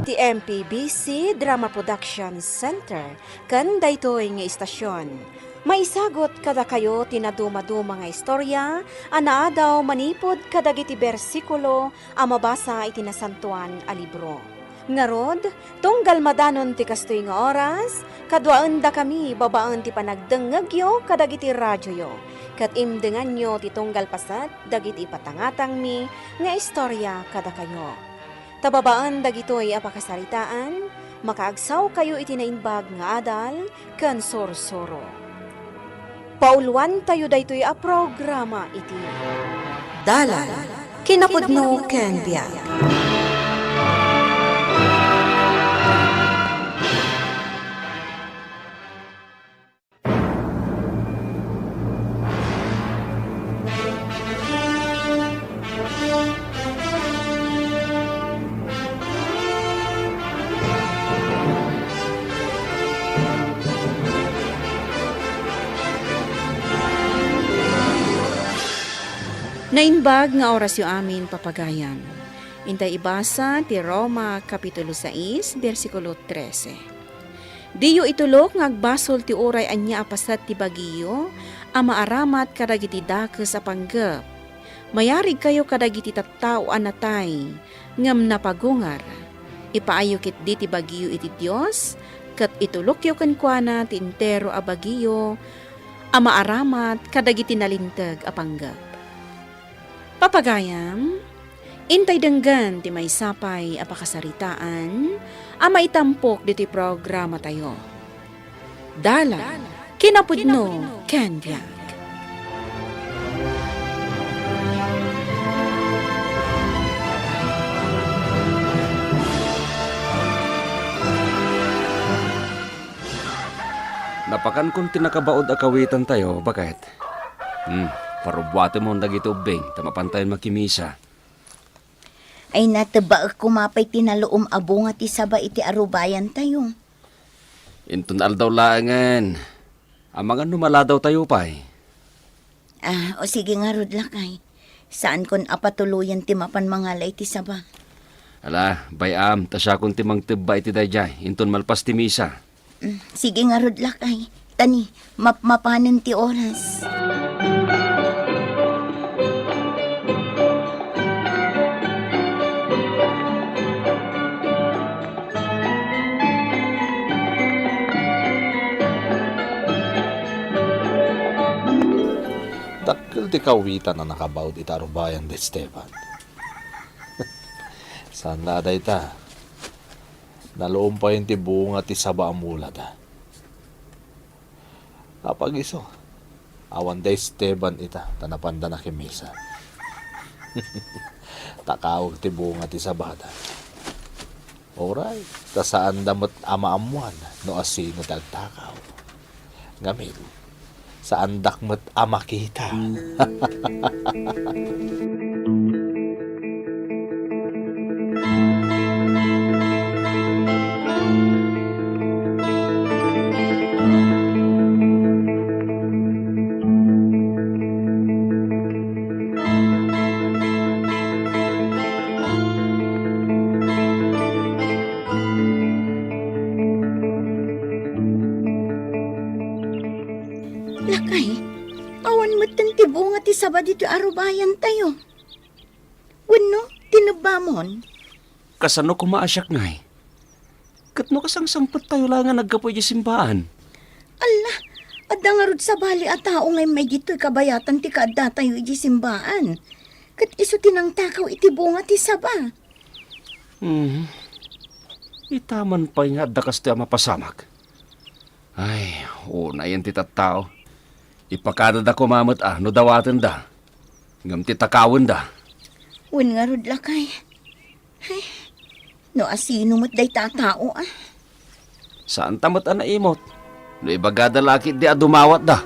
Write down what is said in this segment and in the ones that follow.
Ti MPBC Drama Production Center kan daytoy nga istasyon. Maisagot kada kayo tinaduma-duma nga istorya, anaadaw manipod kadagiti bersikulo a mabasa iti nasantuan a libro. Ngarod, tunggal madanon ti kastoy nga oras, kadwaan da kami babaan ti panagdengegyo kadagiti radyo yo. Kat imdengan nyo ti tunggal pasat dagiti patangatang mi nga istorya kada kayo. Tababaan dagitoy apakasaritaan, makaagsaw kayo iti naimbag nga adal, kan sorsoro. Pauluan tayo daytoy a programa iti Dalal Kinapudno ken Biag. Naimbag nga oras yu amin papagayan. Intay ibasa ti Roma Kapitulo 6, versikulo 13. Diyo itulok nga agbasol ti oray anya apasat ti bagiyo, ama aramat kadagiti dakes a panggep. Mayarig kayo kadagiti tattao anatay, ngam napagungar. Ipaayokit di ti bagiyo iti Dios, kat itulok yo kenkwana ti entero a bagiyo, ama aramat kadagiti nalintag a panggep. Papagayam, intay denggan ti may sapay apakasaritaan, ama itampok diti programa tayo. Dala, kinapudno, ken Biag. Napakan kung tinakabaod akawitan tayo, bakit? Parubwate mo ang dagiti ubing, tamapantayan makimisa. Ay nataba ako mapay tinaloom abo nga ti saba iti arubayan tayo. Intun aldaw laangan. Amangan numala daw tayo pa'y. O sige nga rod lakay. Saan kon apatuluyan ti mapan mangalay ti saba? Ala, bayam, tasya kung timang tibba iti dayjay, intun malpas ti misa. Sige nga rod lakay. Tani, mapanan ti oras. Takil ti kawitan na nakabawd itarubayan de Esteban. Saan na day ta? Naloom pa yun ti bunga ti saba amula da. Kapag iso, awan de Esteban ita, tanapanda na kimisa. Takawag ti bunga ti sabada. Alright, ta saan damot ama amuan no asino tagtakaw. Gamit. Saan dakmet ama kita. Lakay, awan mo ti bunga ti saba dito arubayan tayo. Wano, tinabamon. Kasano kumaasyak ngay? Katno kasang sangpot tayo lang nga nagkapoy di simbahan. Ala, adda nga rod sa bali at tao ngay may dito'y kabayatan ti kaadda tayo iti simbaan. Kat iso tinang takaw iti bunga ti saba. Itaman pa nga dakas ti mapasamak. Ay, una yan ti tattao. Ipakada da kumamot no dawatan da. Ngam ti takawin da. Wen nga rod lakay. Ay, no asino mo't day tatao Saan tamot na imot? No ibagada laki di adumawat da.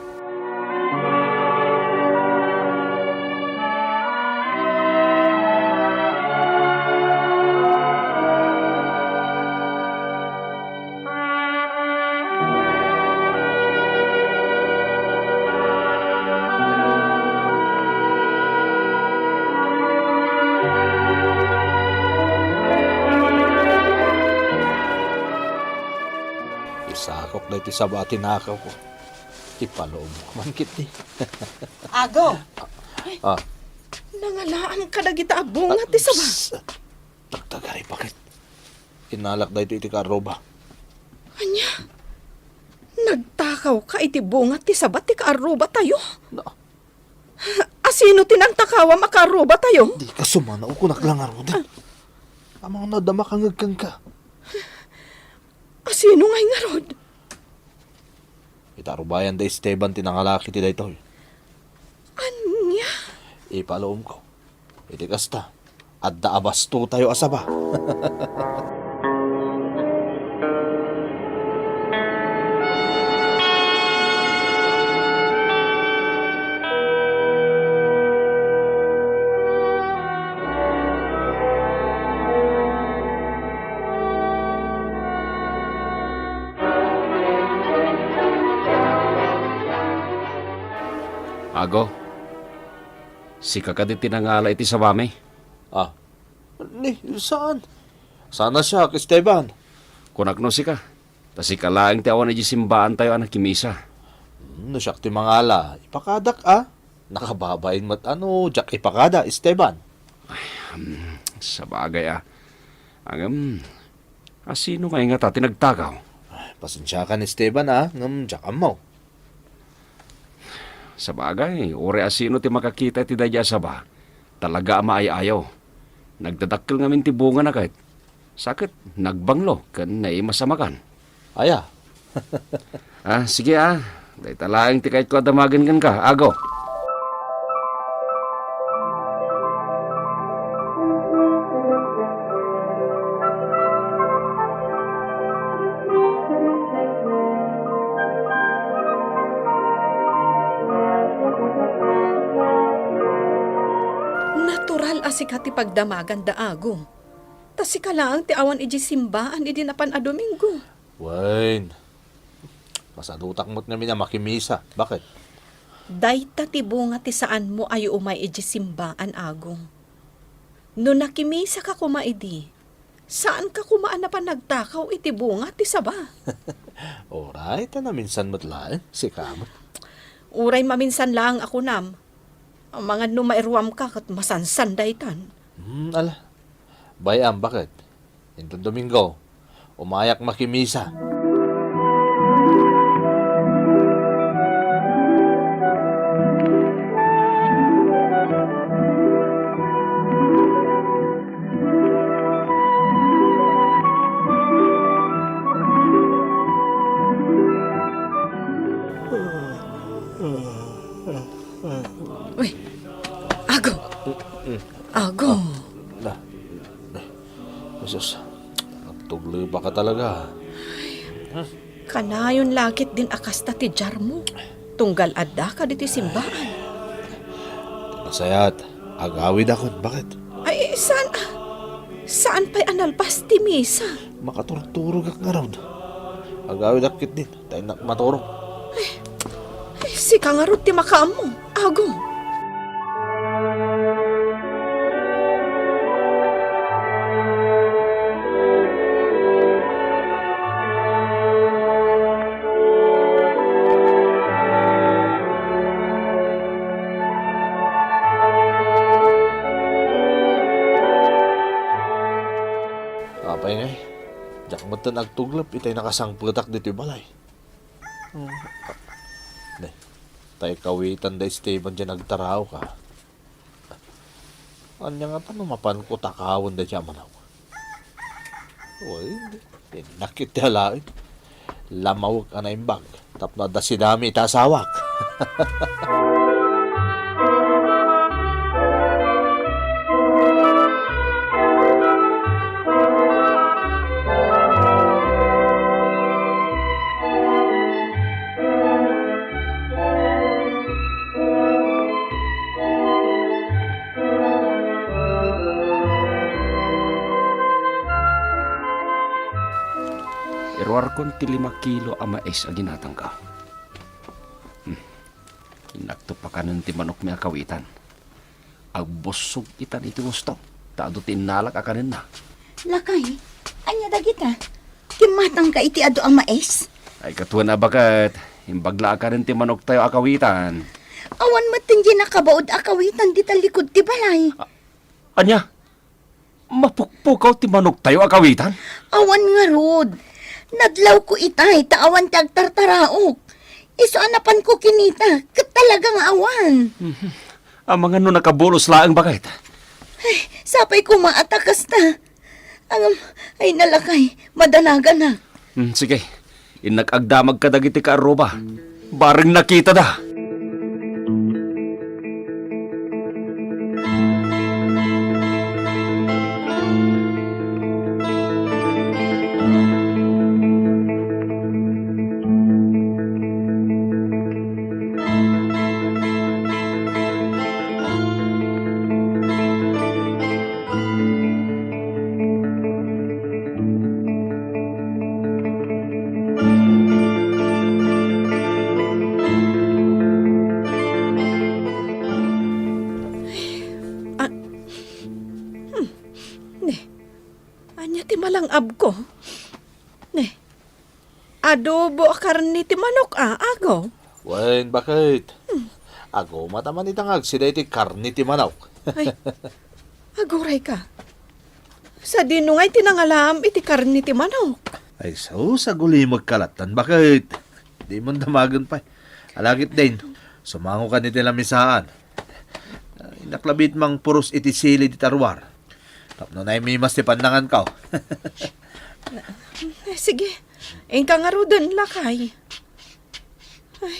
inalak na iti saba tinakaw ko. Ipaloob mo man kiti. Ago, Ah, nangalaan ka na kita bunga ti saba. tagtagari, bakit? Inalak na iti karoba. Anya, nagtakaw ka iti bunga ti saba ti kaaruba tayo. Na, Asino tinang takawa makaruba tayo? di ka sumana o kunaklangar mo din. Amang nadama kang ngagkang ka. Asino ngay nga rod? Itarubayan da Esteban tinangalaki ti daytoy. Anya? Ipaloob ko. Iti kasta. At daabasto tayo asaba. Ago, si kakadit tinangala iti sabame. Ah, ni, saan? Sana siya, Esteban. Kunakno si ka. Si ka laing ti awan na simbaan tayo anak kimisa. No, siya ti mangala. Ipakadak, Nakababain mat jak ipakada, Esteban. Sa bagay sino nga nga ta tinagtagaw? Pasensya ka ni Esteban, jak amaw. Sa bagay, ore asino ti makakita ti dadya sa ba? Talaga maayaw. Nagdadakkel ngamin ti bunga na kahit. Sakit, nagbanglo, kan naimasamakan. Aya, Sige Day talaing ti kahit ko adamagan kan ka, Ago. Natural asikat ti pagdamagan da ago. Tas si kalaang ti awan iji simbaan idi napan a Domingo. Wayne. Masadutak mo't namin na makimisa. Bakit? Dayta ti bunga ti saan mo ayo umay iji simbaan ago. No nakimisa ka kumaidi, saan ka kumaan na pa nagtakaw iti bunga ti saba? Alright, na minsan mo't lain. Si kamot. Uray maminsan lang ako nam. Ang mga numairuam ka kat masansan daytan. Ala. Bayam, bakit? Itong Domingo, umayak makimisa. Uy, Ago! Ago! Jesus, nagtugli ba ka talaga? Kanayon lakit din akasta ti jar mo. Tunggal adda ka di ti simbaan. Masayat, agawid ako. Bakit? Ay, saan pa'y analpas ti misa? Makaturog-turog ak nga raw. Agawid akit din. Tayo na maturog. Ay, si kangarot ti makaam mo. Ago! Apay ngay. Diyak mo ta nagtuglap. Itay nakasangputak dito yung balay. Tay kawitan da Esteban dyan nagtaraw ka. Anya nga tanong mapan ko takawon da siya manaw. Uy, nakit halain. Lamawag ka na imbag. Tapno da sinami itasawak. Iruar kon ti 5 kilo ama es a ginatang ka. Inakto pa kanon ti manok mi akawitan. Agbosog itan iti gusto. Tado tinalak akanin na. Lakay, anya da kita. Kimatang ka iti ado ang mais. Ay katuan na bakat. Imbagla ka rin ti manok tayo akawitan. Awan mo tinggi nakabaod akawitan di talikod ti balay. Anya? Mapukpukaw ti manok tayo akawitan? Awan nga rod. Nadlaw ko itay, taawan ti agtartaraok. Iso anapan ko kinita, kat talagang awan. Ang mga no nakabulos laang bakit? Ay, sapay ko maatakas ta. Ay nalakay, madanagan na. Sige, inag-agdamag ka dagiti ka aruba. Baring nakita da. Anya ti malangab ko. Ne, adobo a karni ti manok agaw. Wen, bakit? Ako mataman itangag sila iti karni ti manok. Ay, aguray ka. Sa dinungay tinangalam iti karni ti manok. Ay, sa guli magkalatan. Bakit? Di mo damagan pa. Alagit din. Sumango ka ni tilamisaan. Inaklabit mang puros iti sili di tarwar. Tapno na mimas ti pandangan ka. Sige, ingka nga rodan lakay. Ay,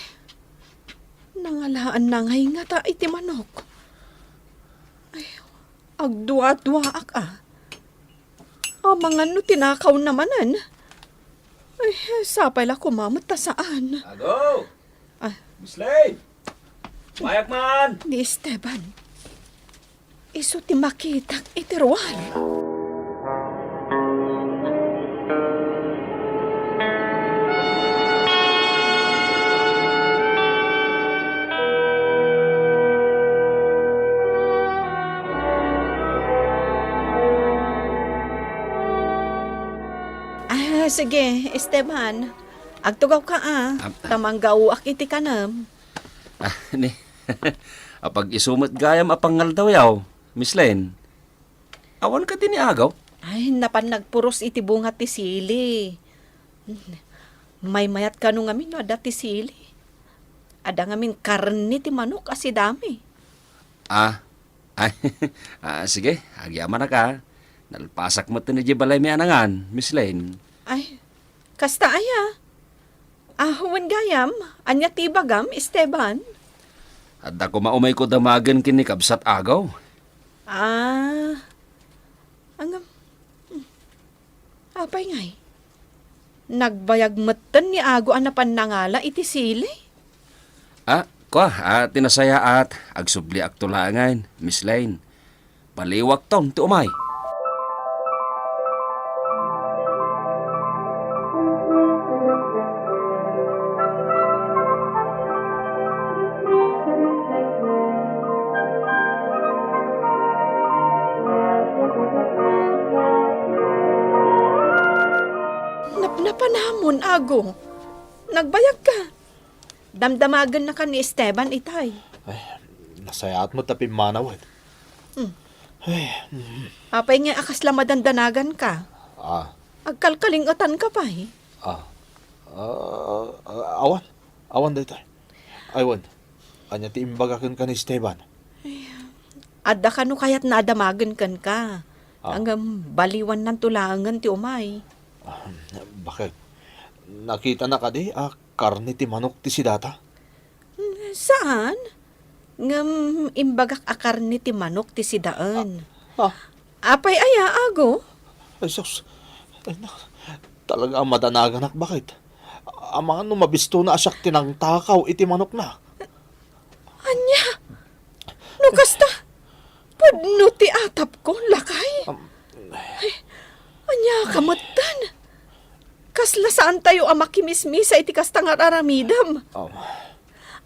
nangalaan na ngay nga ta iti manok. Ay, agdua-dua ak. Mga no tinakaw namanan. Ay, sapay la kumamot ta saan. Ago! Ah. Miss Lane! Mayak man! Ni Esteban. Iso ti makitak iti ruwan. Sige, Esteban. Agtugaw ka Tamanggaw ak iti kanam. Ni. Apag isumot gayam apangal daw yaw, Miss Lane. Awan ka din ni agaw? Ay, napan nagpuros iti bunga ti sili. May mayat ka nung amin no, ada ti sili. Ada ngamin karni ti manok asi dami. Sige, agyaman na ka. Nalpasak mo ni balay mi anangan, Miss Lane. Ay, kasta aya. Huwan gayam, anya tibagam, Esteban. At ako maumay ko damagan kini kabsat agaw. Apay ngay. Nagbayag matan ni Ago anapan nangala iti sili. Tinasaya at agsubli aktulangan, Miss Lane. Paliwak ton, ti umay. Napanamon, Ago. Nagbayag ka. Damdamagan na ka ni Esteban, itay. Ay, nasayaat mo tapi manawad. Apay nga akas lamadandanagan ka. Agkalkalingatan ka pa eh. Awan dito. Aywan, anya ti imbagakan ka ni Esteban. Adda ka no kaya't nadamagan kan ka. Hanggang baliwan ng tulangan ti umay. Bakit? Nakita na ka di, karni ti manok ti sidata? Saan? Ngam imbagak akarni ti manok ti sidaan. Apay aya, Ago? Ay, sus. Talaga ang madanaganak, bakit? Ang mga numabisto na asyak tinang takaw, iti manok na. Anya? No kasta? Pudno ti atap ko, lakay? Ay, anya kamatan? Kasla saan tayo ang makimismisa iti kastang aramidam?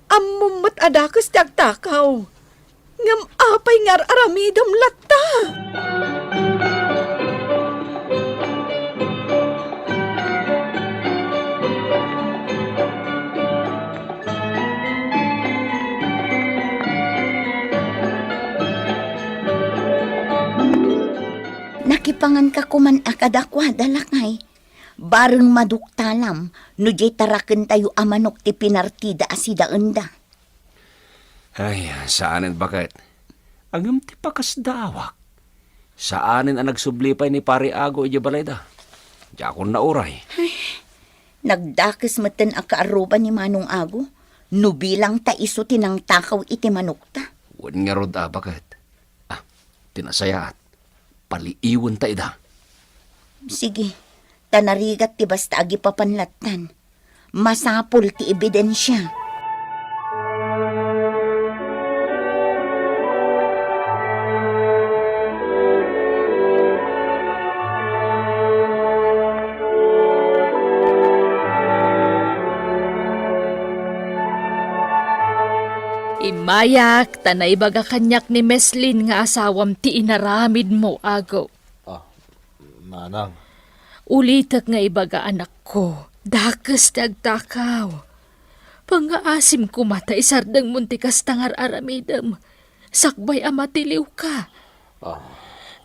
Amumot adakas ti agtakaw. Ngam apay ngar aramidam latta. Nakipangan ka kuman akadakwa dalakay. Bareng maduktalam, no jay taraken tayo amanok ti pinartida asida enda. Ay, saanin bakit? Agam ti pakasdawak. Saanin ang nagsublipay ni Pari Ago iti balayda? Di akong nauray. Nagdakes maten a kaaruban ni Manong Ago, no bilang taiso tinang takaw iti manukta. Wan nga rod bakit? Tinasayaat. Paliiwan ta ida. Sige, tanarigat ti basta agi papanlatnan. Masapul ti ebidensya. Imayak, tanay baga kanyak ni Meslin nga asawam ti inaramid mo, Ago. Nanang, Ulitak nga ibaga anak ko, dakas tagtakaw. Pangaasim ko mata isardang muntikas tangar aramidam. Sakbay amatiliw ka.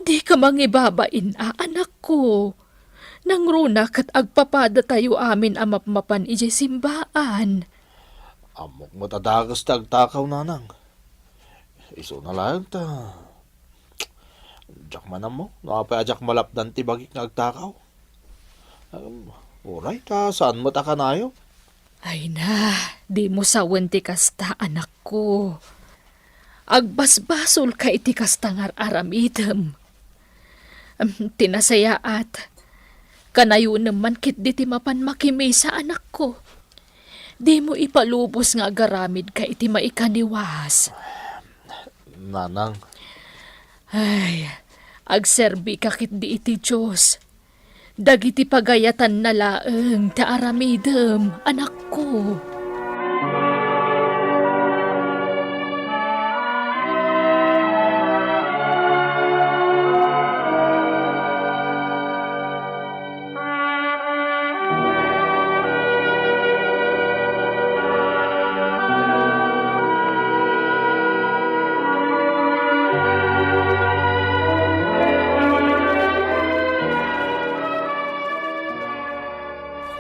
Di ka mangibabain anak ko. Nang runa kat agpapada tayo amin amapmapan ije simbaan. amok mo tadagas tagtakaw, nanang. Iso na lang ta. Jak man mo, nakapay ajak malapdan ti bagik nga agtakaw. Oray ka, saan mo ta kanayo? Ay na, di mo sawan ti kasta anak ko. Agbasbasol ka iti kastangar aramidam. Tinasayaat. Kanayo naman kit di ti mapan makimay sa anak ko. Di mo ipalubos nga agaramid ka iti maikaniwas. Nanang, Ay, agserbi ka kit di iti Diyos. Dagiti pagayatan na laeng ta aramidam, anak ko.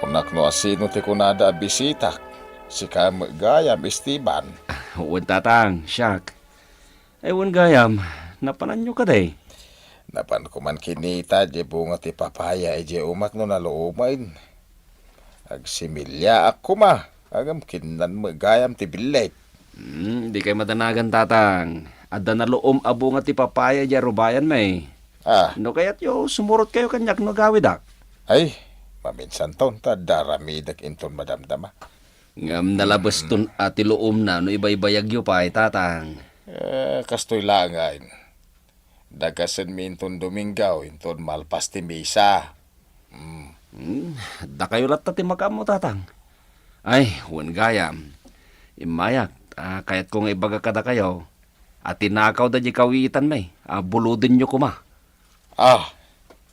Kunak no asino ti kunada bisita. Si Gayam Esteban. Wan tatang, siyak. Wan gayam, napanan nyo ka day. Napan ko man kinita di bunga ti papaya ije umat no naloomain. Agsimilya ako ma. Agam kinan Gayam ti bilet. Di kayo madanagan tatang. Adda na loom abo nga ti papaya di rubayan may. No kaya't yo, sumurot kayo kanyak no gawidak. Ay, maminsan taon ta daramidak inton madamdama. Ngam nalabas ton ati loom na no ibay-bayag yo pa ay tatang. Kastoy langain. Dagasan mi inton Domingaw, inton malpas ti misa. Da kayo latta ti makam mo tatang. Ay, wan gayam. Imayak, kayat kung ibaga kada kayo, at tinakaw da di kawitan may, buludin nyo kuma.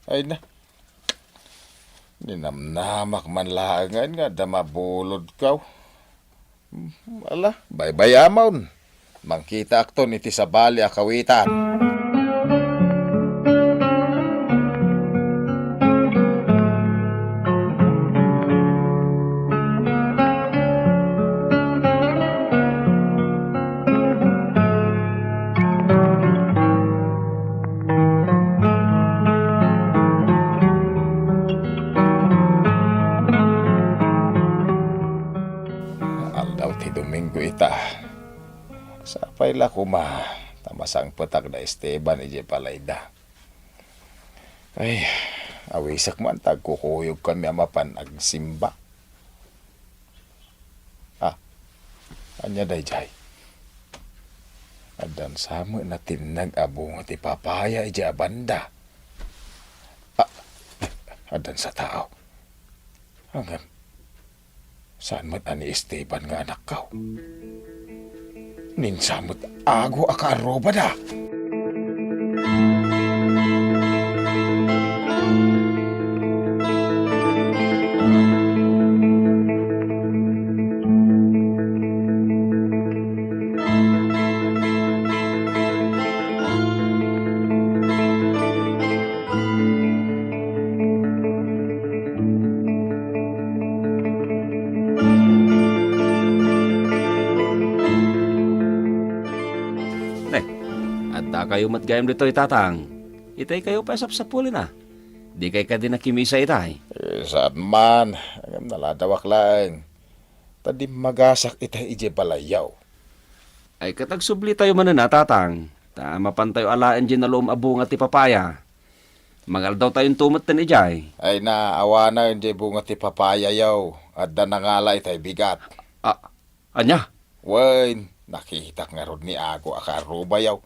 Ay na. Ninamnamak man langan nga damabulod kaw. Ala, bye-bye amaw. Mangkita akton iti sa bali akawitan. Aldaw ti Domingo ita. Sapay la kuma. Tamasang petak na Esteban ije palayda. Ay, awisak man tagkukuyog kami amapan agsimba. Anya dayjay. Adan sama na tinag abong ti papaya ije abanda. Adan sa tao. Hanggang saan mat ani Esteban nga anak kaw? Ninsamot Ago akaroba da. kayo matgayam dito itatang. Itay kayo pa sapsapulin na. Di kay ka din nakimisa itay. Saan man, ang naladawak lang. Tadi magasak itay ije balayaw. Ay katagsubli tayo man na tatang. Tama pan tayo alaan dyan na loom abunga ti papaya. Mangal daw tayong tumat na ijay. Ay naawa na ije bunga ti papaya yaw. At da nangala itay bigat. Anya? Wain, nakihitak nga ron ni Ago akaruba yaw.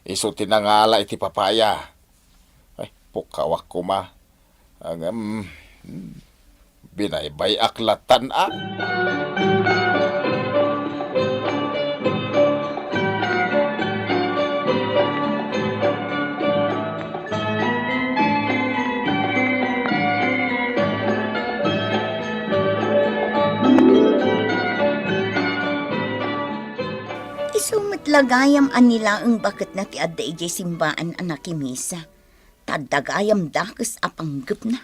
Iso tinangala iti papaya. Ay, pukawak ko ma. Ang binaybay aklatan Isumatlagayam anila ang bakit na ti adda ije simbaan anak kimisa. Tadagayam dakes apanggap na.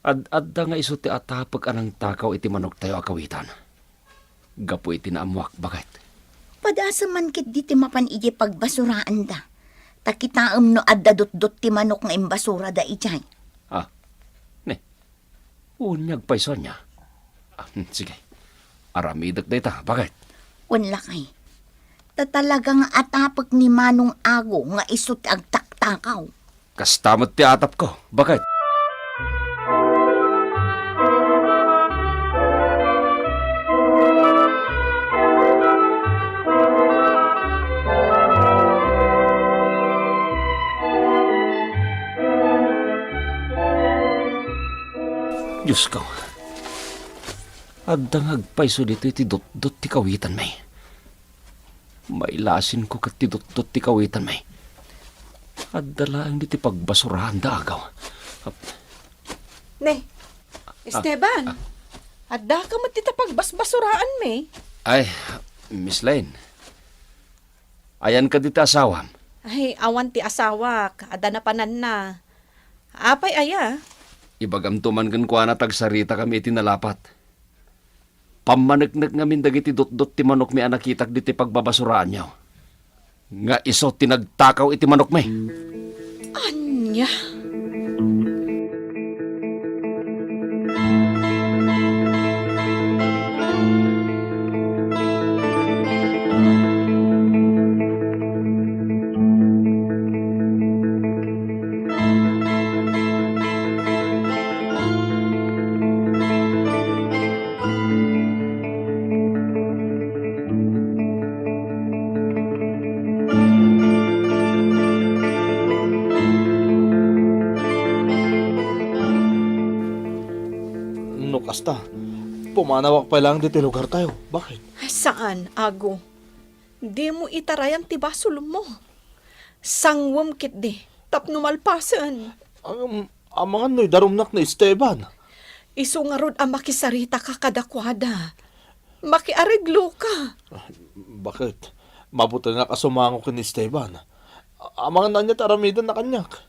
Adda nga iso ti atapag anang takaw iti manok tayo akawitan. Gapo iti naamwak bakit? Padasa man kit di ti mapan ije pagbasuraan da. Takitaam no adda dot-dot ti manok nga imbasura da ijay. Unyag pa iso niya. Sige. Aramidak da ita. Bakit? Wanla kay. Tatalagang atapag ni Manong Ago nga isot ag taktakaw. Kastamot ti atap ko. Bakit? Diyos ko. Adang agpaiso dito iti dot-dot ti kawitan may. Mailasin ko kat ti dot-dot ti kawitan may. Addalaan di ti pagbasurahan da agaw. Ne, Esteban, adda ka matita pagbasbasuraan me. Ay, Miss Lane. Ayan ka dito asawam. Ay, awan ti asawa, ada na panan na. Apay aya. Ibagam tuman kan kuana tagsarita kami iti nalapat. Pamanagnak ngamin dagiti dot-dot ti manok mi anakitak diti pagbabasuraan niyo. Nga iso tinagtakaw iti manok mi. Anya? No kasta, pumanawak pa lang dito lugar tayo. Bakit? Saan, Ago? Di mo itarayan ti basol mo. Sangwam kit di, tapno malpasan. Ang mga noy darumnak na Esteban. Isu nga rod ang makisarita ka kadakwada. Makiareglo ka. Bakit? Mabuti nga kasumango ka ni Esteban. Ang mga nanya taramidan na kanyak.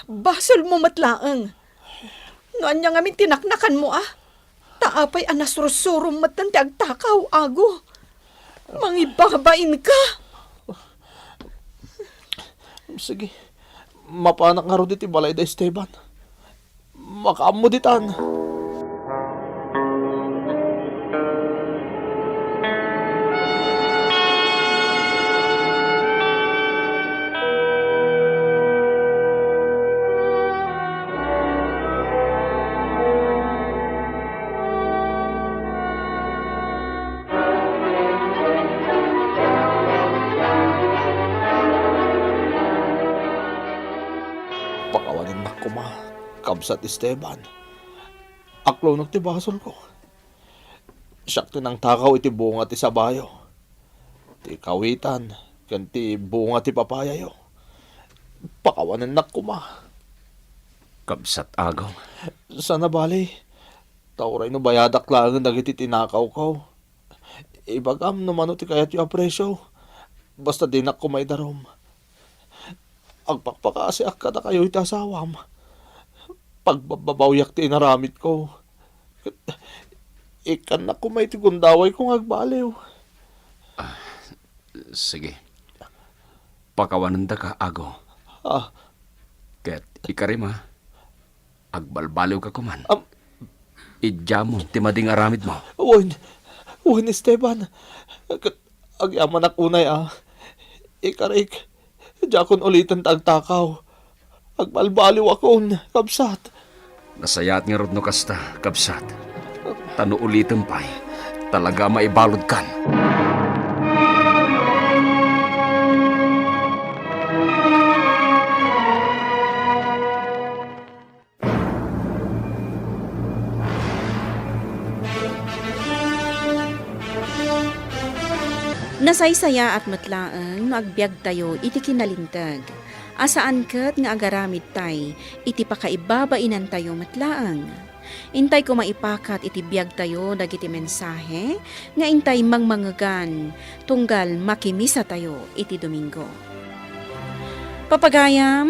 Basol mo matlaang. Noan niya ngamin tinaknakan mo Taapay anasrusurum matan ti agtakaw, Ago. Mangibabain ka. Sige, mapanak nga ro diti balay da Esteban. Makaamuditan. Pakawanin na kuma, kabsat Esteban. Aklaw ti basol ko. Siyak tinang takaw iti bunga ti sabayo. Ti kawitan, kan ti bunga ti papayayo. Pakawanin na kuma. Kabsat agaw. Sana bali, tauray no bayadak lang dagiti tinakaw ko. Ibagam no mano ti kayat yu apresyo. Basta dinak ko may darom. Agpakpakasi akada kayo iti asawam. Pagbabawyak ti inaramit ko. Ikan na kumay ti gundaway kong agbaliw. Sige. pakawanan da ka, ago. Ah, Ket ikarima, agbalbaliw ka kuman. Am- Idyamon, timading aramid mo. Wen Esteban. Agyaman ak unay Ikarik, jakon ulitan tagtakaw. Agbalbaliw akon, kabsat. Nasayat nga rod no kasta, kabsat. Tano ulitin pa'y, talaga maibalod kan. Nasaysaya at matlaang agbyag tayo iti kinalintag. Asaan ket nga agaramid tay, iti pakaibabainan tayo matlaang. Intay ko maipakat iti biyag tayo dagiti mensahe, nga intay mangmangagan, tunggal makimisa tayo iti Domingo. Papagayam,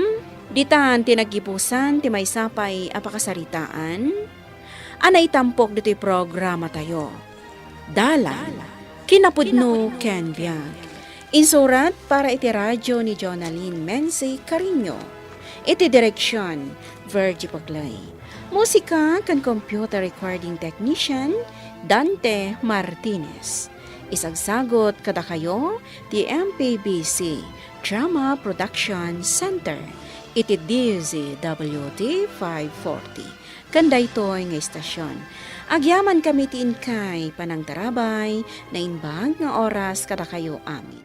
ditan tinagipusan ti maysapay apakasaritaan, anay tampok dito'y programa tayo. Dala. Kinapudno ken biag. Insurat para iti radyo ni Jonaline Menzi Carino. Iti direksyon, Virgie Paglay. Musika kan computer recording technician, Dante Martinez. Isagsagot kada kayo, ti MPBC Drama Production Center. Iti DZWD 540. Kanday to'y nga istasyon. Agyaman kami tiin kay panang tarabay na inbag nga oras kada kayo amin.